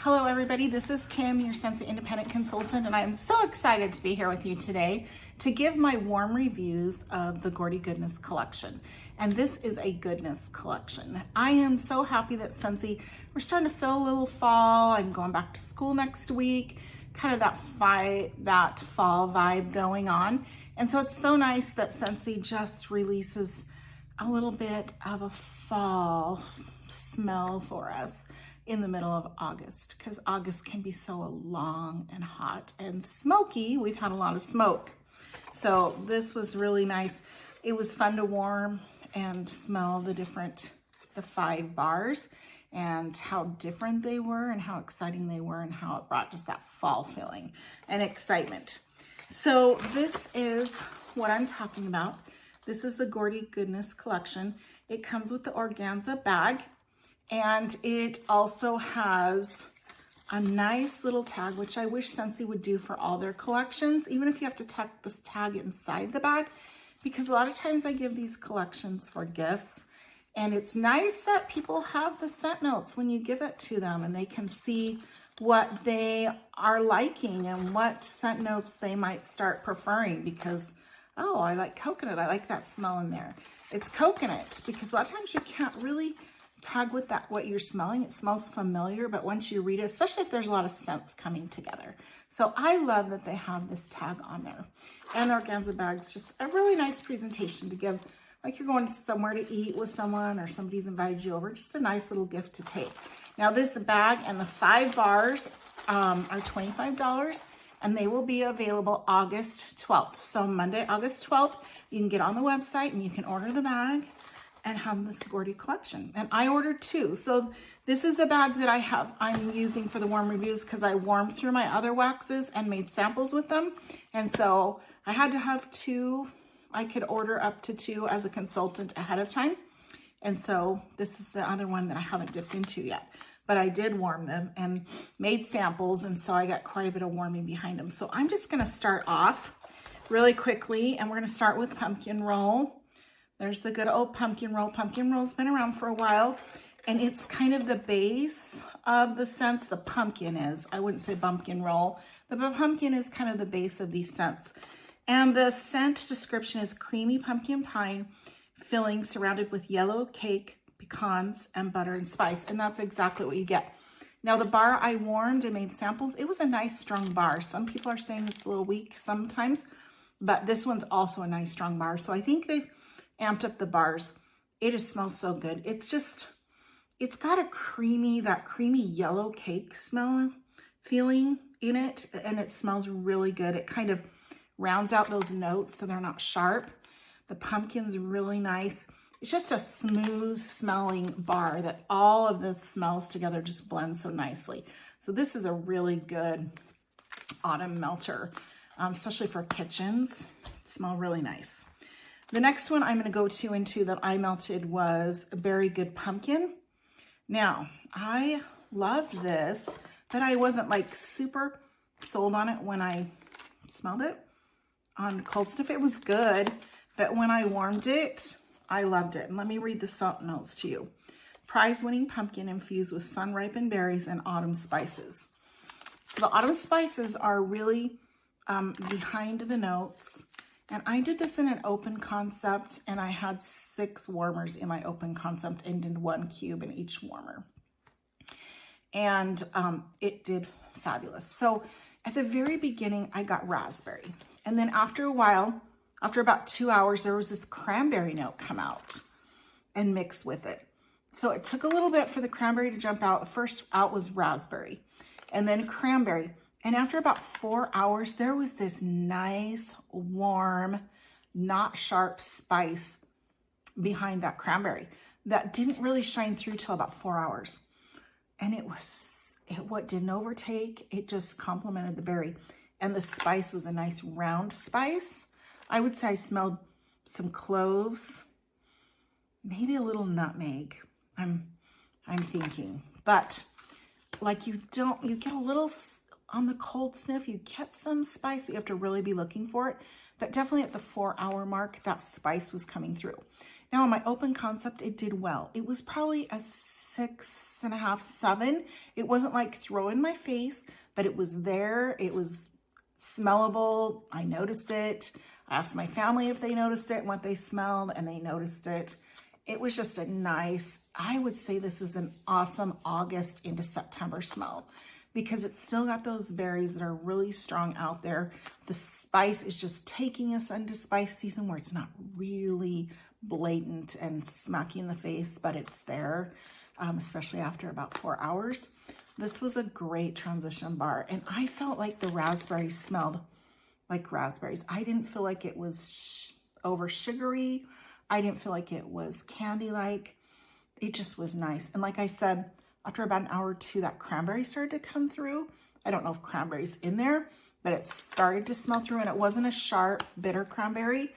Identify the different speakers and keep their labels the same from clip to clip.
Speaker 1: Hello everybody, this is Kim, your Scentsy Independent Consultant, and I am so excited to be here with you today to give my warm reviews of the Gourdy Goodness collection. And this is a goodness collection. I am so happy that Scentsy, we're starting to feel a little fall. I'm going back to school next week, kind of that fall vibe going on. And so it's so nice that Scentsy just releases a little bit of a fall smell for us in the middle of August, because August can be so long and hot and smoky. We've had a lot of smoke. So this was really nice. It was fun to warm and smell the 5 bars and how different they were and how exciting they were and how it brought just that fall feeling and excitement. So this is what I'm talking about. This is the Gourdy Goodness collection. It comes with the organza bag. And it also has a nice little tag, which I wish Scentsy would do for all their collections, even if you have to tuck this tag inside the bag, because a lot of times I give these collections for gifts. And it's nice that people have the scent notes when you give it to them and they can see what they are liking and what scent notes they might start preferring because, oh, I like coconut. I like that smell in there. It's coconut because a lot of times you can't really tag with that what you're smelling. It smells familiar, but once you read it, especially if there's a lot of scents coming together. So I love that they have this tag on there. And the organza bag's just a really nice presentation to give, like you're going somewhere to eat with someone or somebody's invited you over, just a nice little gift to take. Now this bag and the 5 bars are $25 and they will be available August 12th. So Monday, August 12th, you can get on the website and you can order the bag and have this Gourdy collection. And I ordered 2. So this is the bag that I'm using for the warm reviews because I warmed through my other waxes and made samples with them. And so I had to have 2. I could order up to 2 as a consultant ahead of time. And so this is the other one that I haven't dipped into yet. But I did warm them and made samples. And so I got quite a bit of warming behind them. So I'm just gonna start off really quickly and we're gonna start with pumpkin roll. There's the good old pumpkin roll. Pumpkin roll's been around for a while, and it's kind of the base of the scents. The pumpkin is. I wouldn't say pumpkin roll. The pumpkin is kind of the base of these scents. And the scent description is creamy pumpkin pine filling surrounded with yellow cake, pecans, and butter and spice. And that's exactly what you get. Now, the bar I warmed and made samples, it was a nice strong bar. Some people are saying it's a little weak sometimes, but this one's also a nice strong bar. So I think they've amped up the bars. It just smells so good. It's got that creamy yellow cake smell feeling in it, and it smells really good. It kind of rounds out those notes so they're not sharp. The pumpkin's really nice. It's just a smooth smelling bar that all of the smells together just blend so nicely. So this is a really good autumn melter, especially for kitchens. It smells really nice. The next one I'm going to go into that I melted was a Very Good Pumpkin. Now, I loved this, but I wasn't like super sold on it when I smelled it on cold stuff. It was good, but when I warmed it, I loved it. And let me read the scent notes to you. Prize-winning pumpkin infused with sun-ripened berries and autumn spices. So the autumn spices are really behind the notes. And I did this in an open concept, and I had 6 warmers in my open concept and did 1 cube in each warmer. And it did fabulous. So at the very beginning, I got raspberry. And then after a while, after about 2 hours, there was this cranberry note come out and mix with it. So it took a little bit for the cranberry to jump out. The first out was raspberry and then cranberry. And after about 4 hours, there was this nice, warm, not sharp spice behind that cranberry that didn't really shine through till about 4 hours. And what didn't overtake, it just complemented the berry. And the spice was a nice round spice. I would say I smelled some cloves, maybe a little nutmeg, I'm thinking. But like you get a little, on the cold sniff, you get some spice, but you have to really be looking for it. But definitely at the 4 hour mark, that spice was coming through. Now on my open concept, it did well. It was probably a 6.5, 7. It wasn't like throw in my face, but it was there. It was smellable. I noticed it. I asked my family if they noticed it and what they smelled, and they noticed it. It was just a nice, I would say this is an awesome August into September smell, because it's still got those berries that are really strong out there. The spice is just taking us into spice season where it's not really blatant and smacky in the face, but it's there, especially after about 4 hours. This was a great transition bar, and I felt like the raspberries smelled like raspberries. I didn't feel like it was over sugary. I didn't feel like it was candy-like. It just was nice. And like I said, after about an hour or two, that cranberry started to come through. I don't know if cranberry's in there, but it started to smell through, and it wasn't a sharp, bitter cranberry.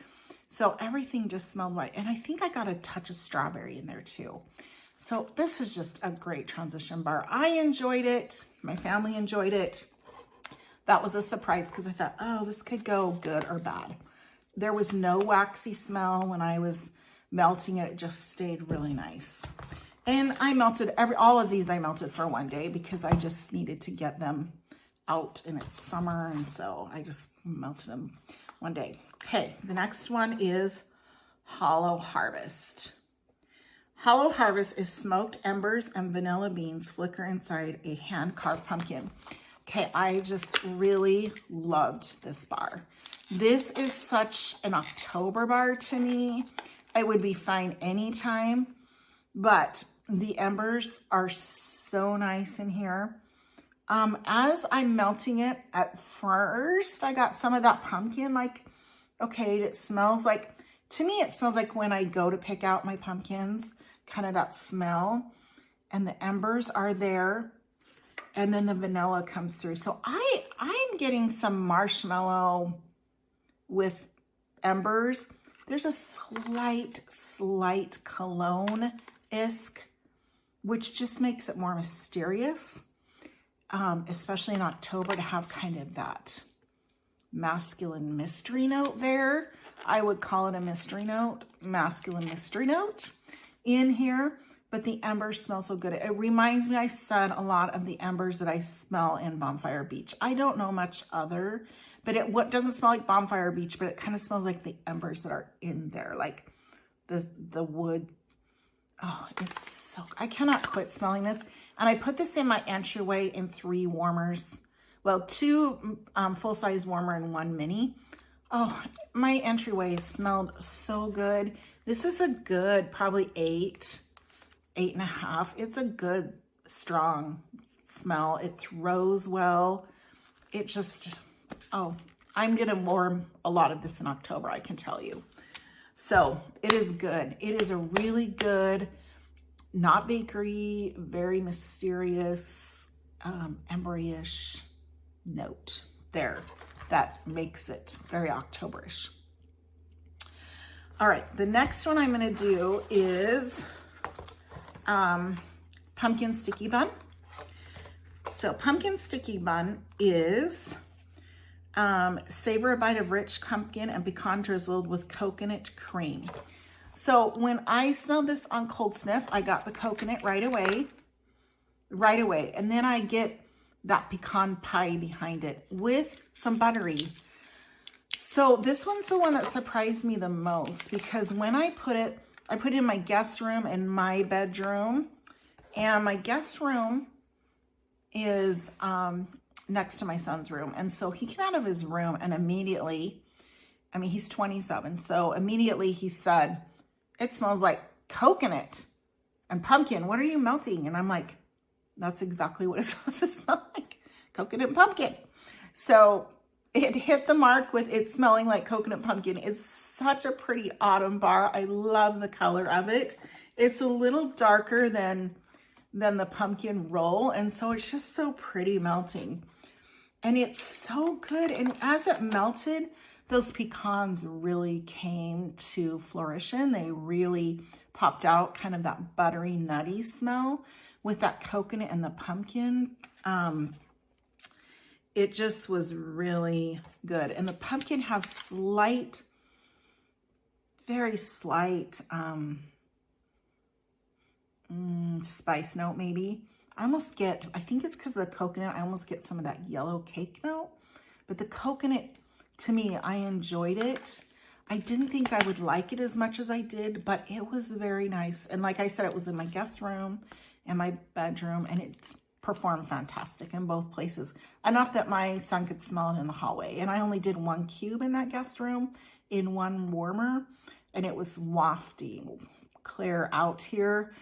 Speaker 1: So everything just smelled right. And I think I got a touch of strawberry in there too. So this is just a great transition bar. I enjoyed it. My family enjoyed it. That was a surprise because I thought, oh, this could go good or bad. There was no waxy smell when I was melting it. It just stayed really nice. And I melted all of these I melted for one day because I just needed to get them out, and it's summer, and so I just melted them one day. Okay, the next one is Hollow Harvest. Hollow Harvest is smoked embers and vanilla beans flicker inside a hand-carved pumpkin. Okay, I just really loved this bar. This is such an October bar to me. It would be fine anytime, but the embers are so nice in here. As I'm melting it, at first, I got some of that pumpkin, like, okay, it smells like, to me, it smells like when I go to pick out my pumpkins, kind of that smell, and the embers are there, and then the vanilla comes through. So I'm getting some marshmallow with embers. There's a slight cologne-esque, which just makes it more mysterious, especially in October, to have kind of that masculine mystery note there. I would call it a mystery note, masculine mystery note in here, but the embers smell so good. It reminds me, I said, a lot of the embers that I smell in Bonfire Beach. I don't know much other, but what doesn't smell like Bonfire Beach, but it kind of smells like the embers that are in there, like the wood. Oh, it's so, I cannot quit smelling this. And I put this in my entryway in 3 warmers. Well, 2 full-size warmer and 1 mini. Oh, my entryway smelled so good. This is a good, probably 8.5. It's a good, strong smell. It throws well. It just, oh, I'm gonna warm a lot of this in October, I can tell you. So it is good. It is a really good, not bakery, very mysterious, embery-ish note there that makes it very Octoberish. All right, the next one I'm gonna do is pumpkin sticky bun. So pumpkin sticky bun is savor a bite of rich pumpkin and pecan drizzled with coconut cream. So when I smelled this on Cold Sniff, I got the coconut right away. And then I get that pecan pie behind it with some buttery. So this one's the one that surprised me the most, because when I put it in my guest room and my bedroom, and my guest room is next to my son's room. And so he came out of his room and immediately, I mean, he's 27. So immediately he said, it smells like coconut and pumpkin. What are you melting? And I'm like, that's exactly what it's supposed to smell like, coconut and pumpkin. So it hit the mark with it smelling like coconut pumpkin. It's such a pretty autumn bar. I love the color of it. It's a little darker than the pumpkin roll. And so it's just so pretty melting. And it's so good. And as it melted, those pecans really came to fruition. They really popped out, kind of that buttery, nutty smell with that coconut and the pumpkin. It just was really good. And the pumpkin has slight, very slight, spice note maybe. I almost get, I think it's because of the coconut, I almost get some of that yellow cake note. But the coconut, to me, I enjoyed it. I didn't think I would like it as much as I did, but it was very nice. And like I said, it was in my guest room and my bedroom, and it performed fantastic in both places. Enough that my son could smell it in the hallway. And I only did 1 cube in that guest room in 1 warmer, and it was wafting clear out here,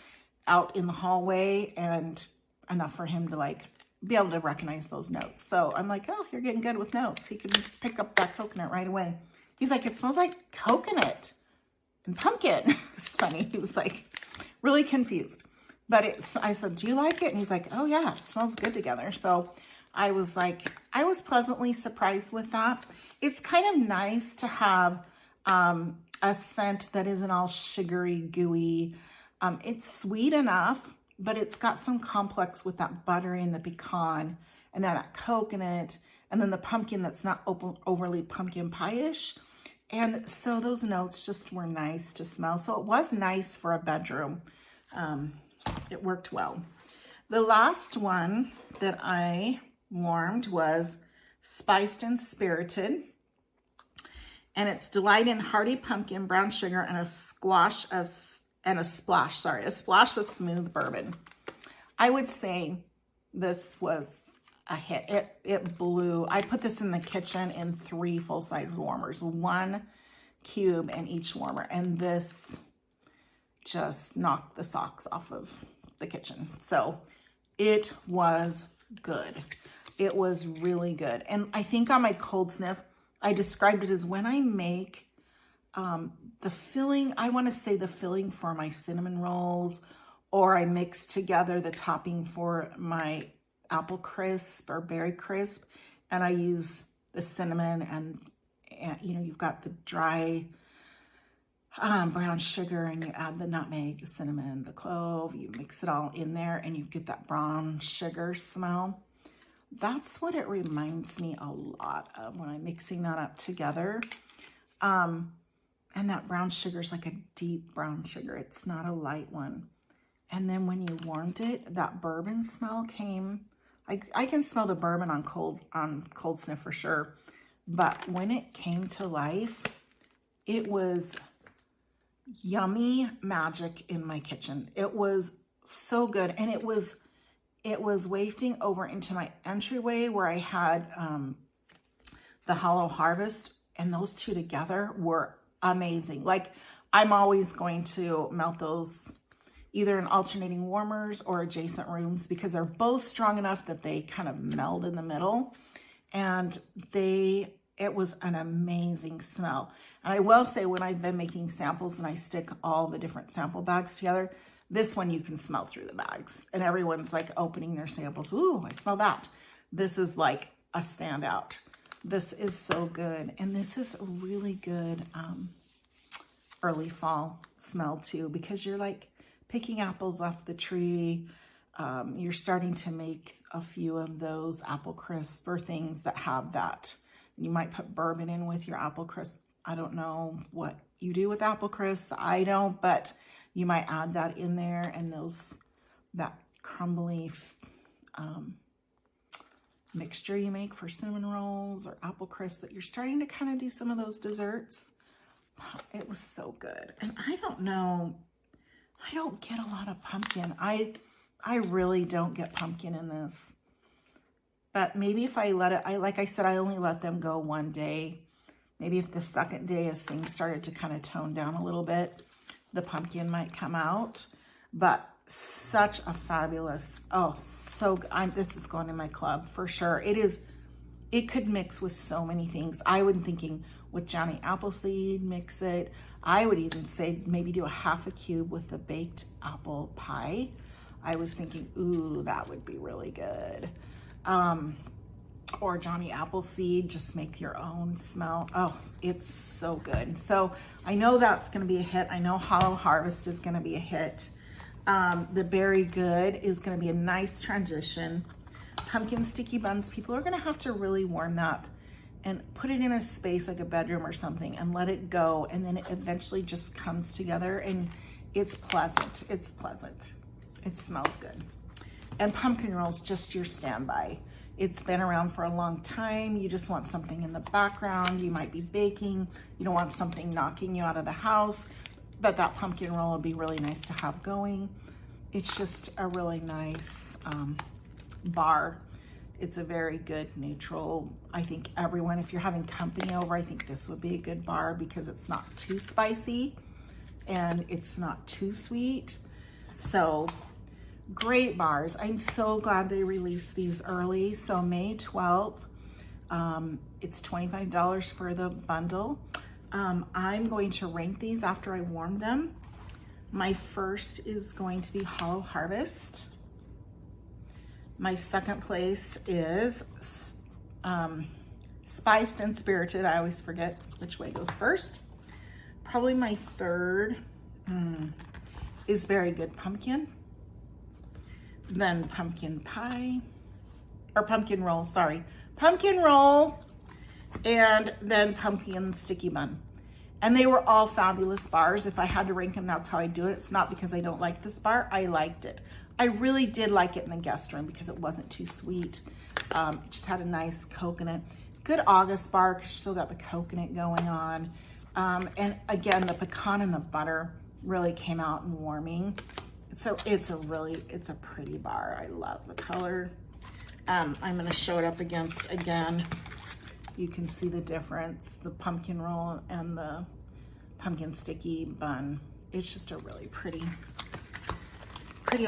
Speaker 1: out in the hallway, and enough for him to like be able to recognize those notes. So I'm like, oh, you're getting good with notes. He could pick up that coconut right away. He's like, it smells like coconut and pumpkin. It's funny. He was like really confused. But I said, do you like it? And he's like, oh yeah, it smells good together. So I was like, I was pleasantly surprised with that. It's kind of nice to have a scent that isn't all sugary, gooey. It's sweet enough, but it's got some complex with that buttery and the pecan, and then that coconut, and then the pumpkin that's not overly pumpkin pie-ish. And so those notes just were nice to smell. So it was nice for a bedroom. It worked well. The last one that I warmed was Spiced and Spirited. And it's Delight in Hearty Pumpkin, Brown Sugar, and a splash of smooth bourbon. I would say this was a hit. It blew. I put this in the kitchen in 3 full-size warmers, 1 cube in each warmer, and this just knocked the socks off of the kitchen. So it was good. It was really good. And I think on my cold sniff, I described it as when I make the filling, I want to say the filling for my cinnamon rolls, or I mix together the topping for my apple crisp or berry crisp, and I use the cinnamon and you know, you've got the dry brown sugar, and you add the nutmeg, the cinnamon, the clove, you mix it all in there, and you get that brown sugar smell. That's what it reminds me a lot of when I'm mixing that up together. And that brown sugar is like a deep brown sugar. It's not a light one. And then when you warmed it, that bourbon smell came. I can smell the bourbon on cold sniff for sure. But when it came to life, it was yummy magic in my kitchen. It was so good. And it was wafting over into my entryway where I had the Hollow Harvest, and those two together were amazing. Like, I'm always going to melt those either in alternating warmers or adjacent rooms because they're both strong enough that they kind of meld in the middle. And it was an amazing smell. And I will say, when I've been making samples and I stick all the different sample bags together, this one you can smell through the bags, and everyone's like opening their samples. Ooh, I smell that. This is like a standout. This is so good. And this is a really good early fall smell too, because you're like picking apples off the tree. You're starting to make a few of those apple crisp or things that have that. You might put bourbon in with your apple crisp. I don't know what you do with apple crisp. I don't, but you might add that in there, and that crumbly mixture you make for cinnamon rolls or apple crisp, that you're starting to kind of do some of those desserts. It was so good. And I don't know, I don't get a lot of pumpkin. I really don't get pumpkin in this. But maybe if I let it, like I said, I only let them go 1 day. Maybe if the second day, as things started to kind of tone down a little bit, the pumpkin might come out. But such a fabulous, oh, so good. This is going in my club for sure. It could mix with so many things. I was thinking with Johnny Appleseed, mix it. I would even say maybe do a ½ cube with the baked apple pie. I was thinking, ooh, that would be really good. Or Johnny Appleseed, just make your own smell. Oh, it's so good. So I know that's going to be a hit. I know Hollow Harvest is going to be a hit. The Berry Good is going to be a nice transition. Pumpkin Sticky Buns, people are going to have to really warm that and put it in a space like a bedroom or something and let it go. And then it eventually just comes together, and it's pleasant. It's pleasant. It smells good. And pumpkin roll is just your standby. It's been around for a long time. You just want something in the background. You might be baking. You don't want something knocking you out of the house, but that pumpkin roll would be really nice to have going. It's just a really nice bar. It's a very good neutral. I think everyone, if you're having company over, I think this would be a good bar because it's not too spicy and it's not too sweet. So great bars. I'm so glad they released these early. So May 12th, it's $25 for the bundle. I'm going to rank these after I warm them. My first is going to be Hollow Harvest. My second place is Spiced and Spirited. I always forget which way goes first. Probably my third is Very Good Pumpkin. Then Pumpkin Pie, or Pumpkin Roll, sorry. Pumpkin Roll, and then Pumpkin Sticky Bun. And they were all fabulous bars. If I had to rank them, that's how I do it. It's not because I don't like this bar, I liked it. I really did like it in the guest room because it wasn't too sweet. It just had a nice coconut. Good August bar because you still got the coconut going on. And again, the pecan and the butter really came out in warming. So it's a pretty bar. I love the color. I'm gonna show it up against, again, you can see the difference, the pumpkin roll and the pumpkin sticky bun. It's just a really pretty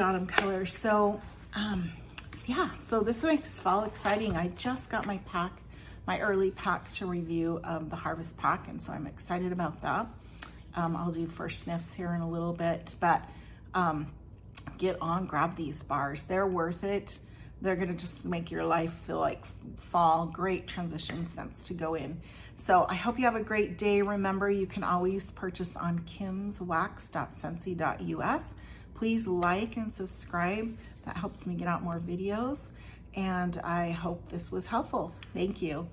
Speaker 1: autumn color. So yeah, so this makes fall exciting. I just got my pack, my early pack to review of the Harvest pack, and so I'm excited about that. I'll do first sniffs here in a little bit, but get on, grab these bars. They're worth it. They're gonna just make your life feel like fall. Great transition scents to go in. So I hope you have a great day. Remember, you can always purchase on kimswax.scentsy.us. Please like and subscribe. That helps me get out more videos. And I hope this was helpful. Thank you.